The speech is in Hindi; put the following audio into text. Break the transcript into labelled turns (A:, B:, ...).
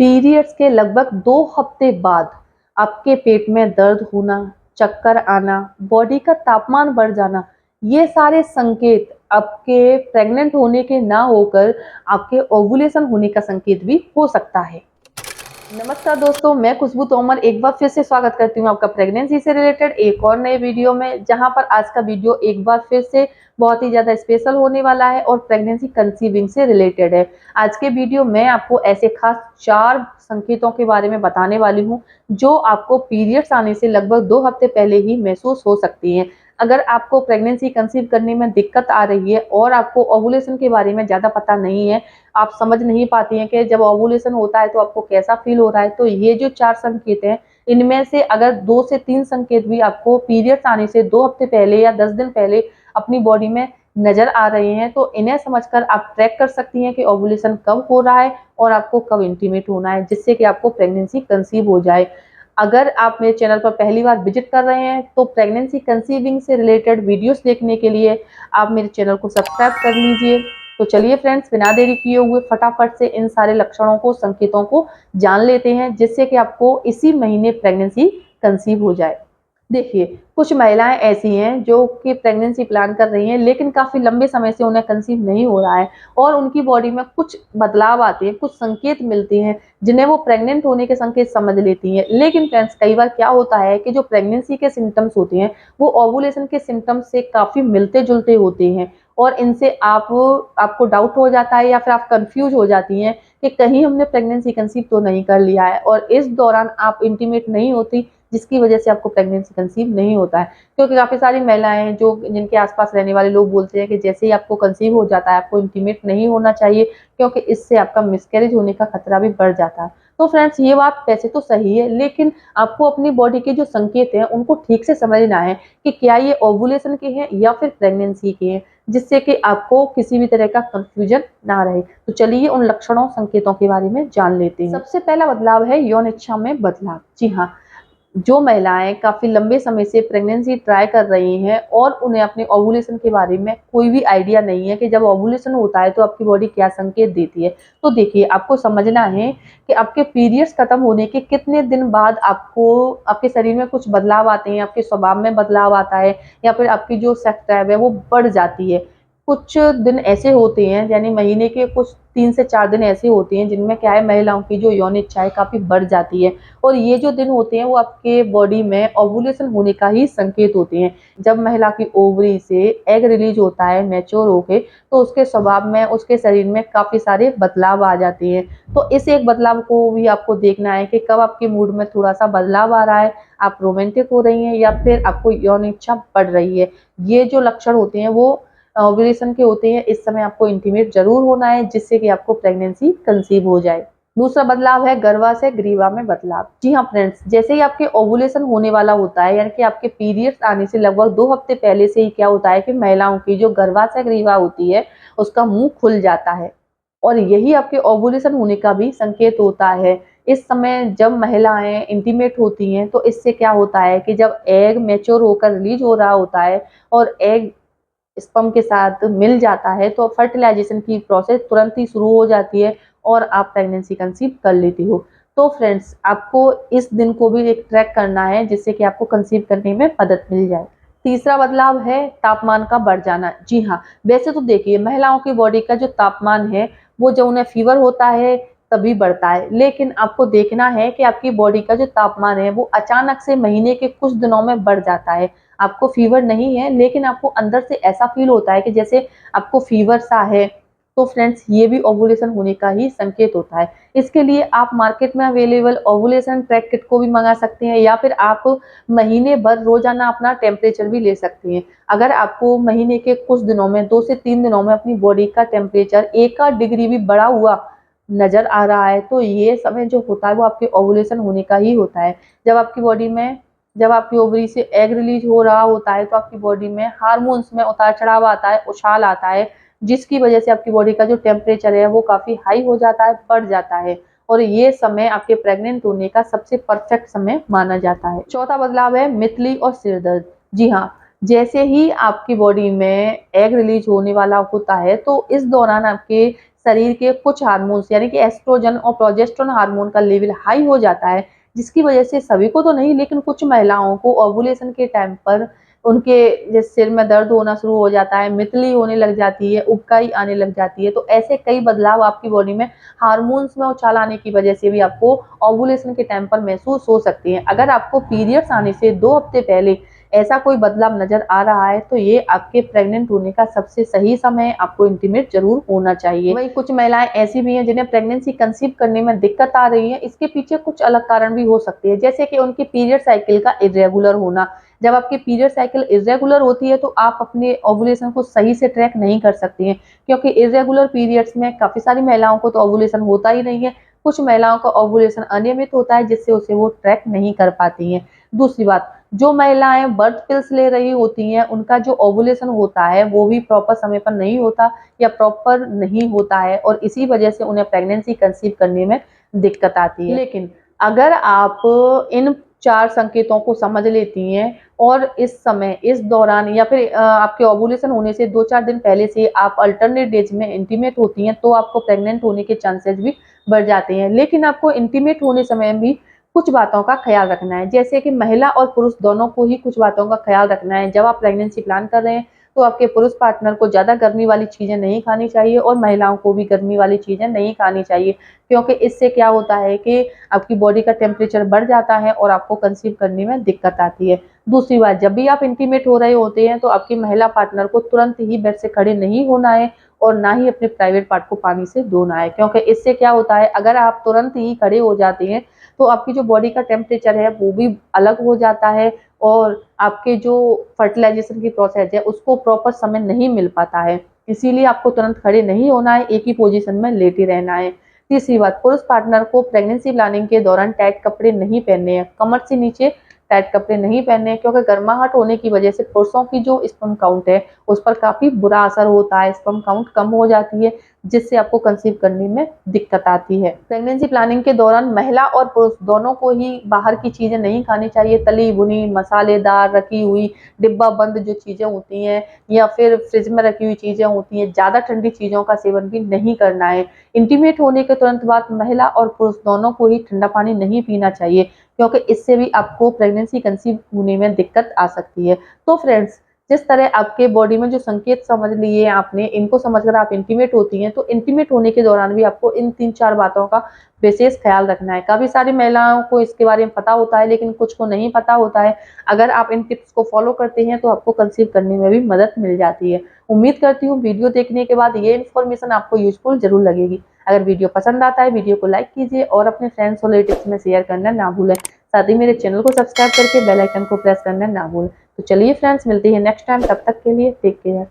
A: पीरियड्स के लगभग 2 हफ्ते बाद आपके पेट में दर्द होना, चक्कर आना, बॉडी का तापमान बढ़ जाना, ये सारे संकेत आपके प्रेग्नेंट होने के ना होकर आपके ओव्यूलेशन होने का संकेत भी हो सकता है। नमस्कार दोस्तों, मैं खुशबू तोमर एक बार फिर से स्वागत करती हूँ आपका प्रेगनेंसी से रिलेटेड एक और नए वीडियो में, जहां पर आज का वीडियो एक बार फिर से बहुत ही ज़्यादा स्पेशल होने वाला है और प्रेगनेंसी कंसीविंग से रिलेटेड है। आज के वीडियो में आपको ऐसे खास 4 संकेतों के बारे में बताने वाली हूँ जो आपको पीरियड्स आने से लगभग 2 हफ्ते पहले ही महसूस हो सकती हैं। अगर आपको प्रेगनेंसी कंसीव करने में दिक्कत आ रही है और आपको ओव्यूलेशन के बारे में ज़्यादा पता नहीं है, आप समझ नहीं पाती हैं कि जब ओव्यूलेशन होता है तो आपको कैसा फील हो रहा है, तो ये जो 4 संकेत हैं, इनमें से अगर 2 से 3 संकेत भी आपको पीरियड्स आने से 2 हफ्ते पहले या 10 दिन पहले अपनी बॉडी में नज़र आ रहे हैं, तो इन्हें समझकर आप ट्रैक कर सकती हैं कि ओव्यूलेशन कब हो रहा है और आपको कब इंटीमेट होना है, जिससे कि आपको प्रेगनेंसी कंसीव हो जाए। अगर आप मेरे चैनल पर पहली बार विजिट कर रहे हैं, तो प्रेगनेंसी कंसीविंग से रिलेटेड वीडियोस देखने के लिए आप मेरे चैनल को सब्सक्राइब कर लीजिए। तो चलिए फ्रेंड्स, बिना देरी किए हुए फटाफट से इन सारे लक्षणों को, संकेतों को जान लेते हैं, जिससे कि आपको इसी महीने प्रेगनेंसी कंसीव हो जाए। देखिए, कुछ महिलाएं ऐसी हैं जो कि प्रेगनेंसी प्लान कर रही हैं, लेकिन काफ़ी लंबे समय से उन्हें कंसीव नहीं हो रहा है और उनकी बॉडी में कुछ बदलाव आते हैं, कुछ संकेत मिलते हैं, जिन्हें वो प्रेग्नेंट होने के संकेत समझ लेती हैं। लेकिन फ्रेंड्स, कई बार क्या होता है कि जो प्रेगनेंसी के सिम्टम्स होते हैं, वो ओवुलेशन के सिम्टम्स से काफ़ी मिलते-जुलते होते हैं और इनसे आपको डाउट हो जाता है या फिर आप कन्फ्यूज़ हो जाती हैं कि कहीं हमने प्रेगनेंसी कंसीव तो नहीं कर लिया है, और इस दौरान आप इंटीमेट नहीं होती, जिसकी वजह से आपको प्रेगनेंसी कंसीव नहीं होता है। क्योंकि काफ़ी सारी महिलाएँ हैं जो जिनके आस-पास रहने वाले लोग बोलते हैं कि जैसे ही आपको कंसीव हो जाता है, आपको इंटीमेट नहीं होना चाहिए, क्योंकि इससे आपका मिसकैरेज होने का खतरा भी बढ़ जाता है। तो फ्रेंड्स, ये बात वैसे तो सही है, लेकिन आपको अपनी बॉडी के जो संकेत हैं उनको ठीक से समझना है कि क्या ये ओवुलेशन के हैं या फिर प्रेगनेंसी के हैं, जिससे कि आपको किसी भी तरह का कंफ्यूजन ना रहे। तो चलिए उन लक्षणों, संकेतों के बारे में जान लेते हैं। सबसे पहला बदलाव है यौन इच्छा में बदलाव। जी हाँ, जो महिलाएं काफ़ी लंबे समय से प्रेगनेंसी ट्राई कर रही हैं और उन्हें अपने ओवुलेशन के बारे में कोई भी आइडिया नहीं है कि जब ओवुलेशन होता है तो आपकी बॉडी क्या संकेत देती है। तो देखिए, आपको समझना है कि आपके पीरियड्स खत्म होने के कितने दिन बाद आपको आपके शरीर में कुछ बदलाव आते हैं, आपके स्वभाव में बदलाव आता है या फिर आपकी जो सेक्स ड्राइव है वो बढ़ जाती है। कुछ दिन ऐसे होते हैं, यानी महीने के कुछ 3 से 4 दिन ऐसे होते हैं जिनमें क्या है, महिलाओं की जो यौन इच्छा है काफ़ी बढ़ जाती है, और ये जो दिन होते हैं वो आपके बॉडी में ओवुलेशन होने का ही संकेत होते हैं। जब महिला की ओवरी से एग रिलीज होता है मैच्योर होके, तो उसके स्वभाव में, उसके शरीर में काफ़ी सारे बदलाव आ जाते हैं। तो इस एक बदलाव को भी आपको देखना है कि कब आपके मूड में थोड़ा-सा बदलाव आ रहा है, आप रोमांटिक हो रही हैं या फिर आपको यौन इच्छा बढ़ रही है। ये जो लक्षण होते हैं वो ओवुलेशन के होते हैं। इस समय आपको इंटीमेट ज़रूर होना है, जिससे कि आपको प्रेगनेंसी कंसीव हो जाए। दूसरा बदलाव है गर्भा से ग्रीवा में बदलाव। जी हाँ फ्रेंड्स, जैसे ही आपके ओवुलेशन होने वाला होता है, यानी कि आपके पीरियड्स आने से लगभग 2 हफ्ते पहले से ही क्या होता है कि महिलाओं की जो गर्भा से ग्रीवा होती है, उसका मुंह खुल जाता है और यही आपके ओवुलेशन होने का भी संकेत होता है। इस समय जब महिलाएं इंटीमेट होती हैं, तो इससे क्या होता है कि जब एग मैच्योर होकर रिलीज हो रहा होता है और एग स्पर्म के साथ मिल जाता है, तो फर्टिलाइजेशन की प्रोसेस तुरंत ही शुरू हो जाती है और आप प्रेगनेंसी कंसीव कर लेती हो। तो फ्रेंड्स, आपको इस दिन को भी एक ट्रैक करना है, जिससे कि आपको कंसीव करने में मदद मिल जाए। तीसरा बदलाव है तापमान का बढ़ जाना। जी हाँ, वैसे तो देखिए, महिलाओं की बॉडी का जो तापमान है वो जब उन्हें फीवर होता है तभी बढ़ता है, लेकिन आपको देखना है कि आपकी बॉडी का जो तापमान है वो अचानक से महीने के कुछ दिनों में बढ़ जाता है। आपको फीवर नहीं है, लेकिन आपको अंदर से ऐसा फील होता है कि जैसे आपको फीवर सा है, तो फ्रेंड्स, ये भी ओवुलेशन होने का ही संकेत होता है। इसके लिए आप मार्केट में अवेलेबल ओवुलेशन ट्रैक किट को भी मंगा सकते हैं या फिर आप महीने भर रोजाना अपना टेम्परेचर भी ले सकते हैं। अगर आपको महीने के कुछ दिनों में, 2 से 3 दिनों में अपनी बॉडी का टेम्परेचर 1 आध डिग्री भी बढ़ा हुआ नजर आ रहा है, तो ये समय जो होता है वो आपके ओवुलेशन होने का ही होता है। जब आपकी बॉडी में, जब आपकी ओवरी से एग रिलीज हो रहा होता है, तो आपकी बॉडी में हार्मोन्स में उतार-चढ़ाव आता है, उछाल आता है, जिसकी वजह से आपकी बॉडी का जो टेम्परेचर है वो काफ़ी हाई हो जाता है, बढ़ जाता है, और ये समय आपके प्रेग्नेंट होने का सबसे परफेक्ट समय माना जाता है। चौथा बदलाव है मितली और सिर दर्द। जी हाँ, जैसे ही आपकी बॉडी में एग रिलीज होने वाला होता है, तो इस दौरान आपके शरीर के कुछ हार्मोन्स यानी कि एस्ट्रोजन और प्रोजेस्टेरोन हार्मोन का लेवल हाई हो जाता है, जिसकी वजह से सभी को तो नहीं लेकिन कुछ महिलाओं को ओव्यूलेशन के टाइम पर उनके जैसे सिर में दर्द होना शुरू हो जाता है, मितली होने लग जाती है, उबकाई आने लग जाती है। तो ऐसे कई बदलाव आपकी बॉडी में हार्मोन्स में उछाल आने की वजह से भी आपको ओव्यूलेशन के टाइम पर महसूस हो सकती है। अगर आपको पीरियड्स आने से 2 हफ्ते पहले ऐसा कोई बदलाव नजर आ रहा है तो ये आपके प्रेग्नेंट होने का सबसे सही समय है, आपको इंटीमेट जरूर होना चाहिए। वहीं कुछ महिलाएं ऐसी भी हैं जिन्हें प्रेगनेंसी कंसीव करने में दिक्कत आ रही है, इसके पीछे कुछ अलग कारण भी हो सकते हैं, जैसे कि उनकी पीरियड साइकिल का इरेगुलर होना। जब आपकी पीरियड साइकिल इरेगुलर होती है तो आप अपने ओव्यूलेशन को सही से ट्रैक नहीं कर सकती हैं, क्योंकि इरेगुलर पीरियड्स में काफी सारी महिलाओं को तो ओव्यूलेशन होता ही नहीं है, कुछ महिलाओं का ओव्यूलेशन अनियमित होता है जिससे उसे वो ट्रैक नहीं कर पाती हैं। दूसरी बात, जो महिलाएं बर्थ पिल्स ले रही होती हैं उनका जो ओव्यूलेशन होता है वो भी प्रॉपर समय पर नहीं होता या प्रॉपर नहीं होता है, और इसी वजह से उन्हें प्रेगनेंसी कंसीव करने में दिक्कत आती है। लेकिन अगर आप इन 4 संकेतों को समझ लेती हैं और इस समय इस दौरान या फिर आपके ओव्यूलेशन होने से 2-4 दिन पहले से आप अल्टरनेट डेज में इंटीमेट होती हैं तो आपको प्रेग्नेंट होने के चांसेस भी बढ़ जाते हैं। लेकिन आपको इंटीमेट होने समय भी कुछ बातों का ख्याल रखना है, जैसे कि महिला और पुरुष दोनों को ही कुछ बातों का ख्याल रखना है। जब आप प्रेगनेंसी प्लान कर रहे हैं तो आपके पुरुष पार्टनर को ज़्यादा गर्मी वाली चीज़ें नहीं खानी चाहिए और महिलाओं को भी गर्मी वाली चीज़ें नहीं खानी चाहिए, क्योंकि इससे क्या होता है कि आपकी बॉडी का टेम्परेचर बढ़ जाता है और आपको कंसीव करने में दिक्कत आती है। दूसरी बात, जब भी आप इंटीमेट हो रहे होते हैं तो आपकी महिला पार्टनर को तुरंत ही बेड से खड़े नहीं होना है और ना ही अपने प्राइवेट पार्ट को पानी से धोना है, क्योंकि इससे क्या होता है, अगर आप तुरंत ही खड़े हो जाते हैं तो आपकी जो बॉडी का टेम्परेचर है वो भी अलग हो जाता है और आपके जो फर्टिलाइजेशन की प्रोसेस है उसको प्रॉपर समय नहीं मिल पाता है। इसीलिए आपको तुरंत खड़े नहीं होना है, एक ही पोजीशन में लेटे रहना है। तीसरी बात, पुरुष पार्टनर को प्रेगनेंसी प्लानिंग के दौरान टाइट कपड़े नहीं पहनने हैं, कमर से नीचे टाइट कपड़े नहीं पहनने हैं, क्योंकि गर्माहट होने की वजह से पुरुषों की जो स्पर्म काउंट है उस पर काफी बुरा असर होता है, स्पर्म काउंट कम हो जाती है जिससे आपको कंसीव करने में दिक्कत आती है। प्रेगनेंसी प्लानिंग के दौरान महिला और पुरुष दोनों को ही बाहर की चीजें नहीं खानी चाहिए, तली भुनी मसालेदार रखी हुई डिब्बा बंद जो चीजें होती हैं या फिर फ्रिज में रखी हुई चीजें होती हैं, ज्यादा ठंडी चीजों का सेवन भी नहीं करना है। इंटीमेट होने के तुरंत बाद महिला और पुरुष दोनों को ही ठंडा पानी नहीं पीना चाहिए, क्योंकि इससे भी आपको प्रेगनेंसी कंसीव होने में दिक्कत आ सकती है। तो फ्रेंड्स, जिस तरह आपके बॉडी में जो संकेत समझ लिए आपने, इनको समझकर आप इंटीमेट होती हैं, तो इंटीमेट होने के दौरान भी आपको इन 3-4 बातों का विशेष ख्याल रखना है। काफ़ी सारी महिलाओं को इसके बारे में पता होता है लेकिन कुछ को नहीं पता होता है। अगर आप इन टिप्स को फॉलो करते हैं तो आपको कंसीव करने में भी मदद मिल जाती है। उम्मीद करती हूँ वीडियो देखने के बाद ये इन्फॉर्मेशन आपको यूजफुल जरूर लगेगी। अगर वीडियो पसंद आता है वीडियो को लाइक कीजिए और अपने फ्रेंड्स और रिलेटिव्स में शेयर करना ना भूलें। साथ ही मेरे चैनल को सब्सक्राइब करके बेल आइकन को प्रेस करना ना भूलें। तो चलिए फ्रेंड्स, मिलते हैं नेक्स्ट टाइम, तब तक के लिए टेक केयर।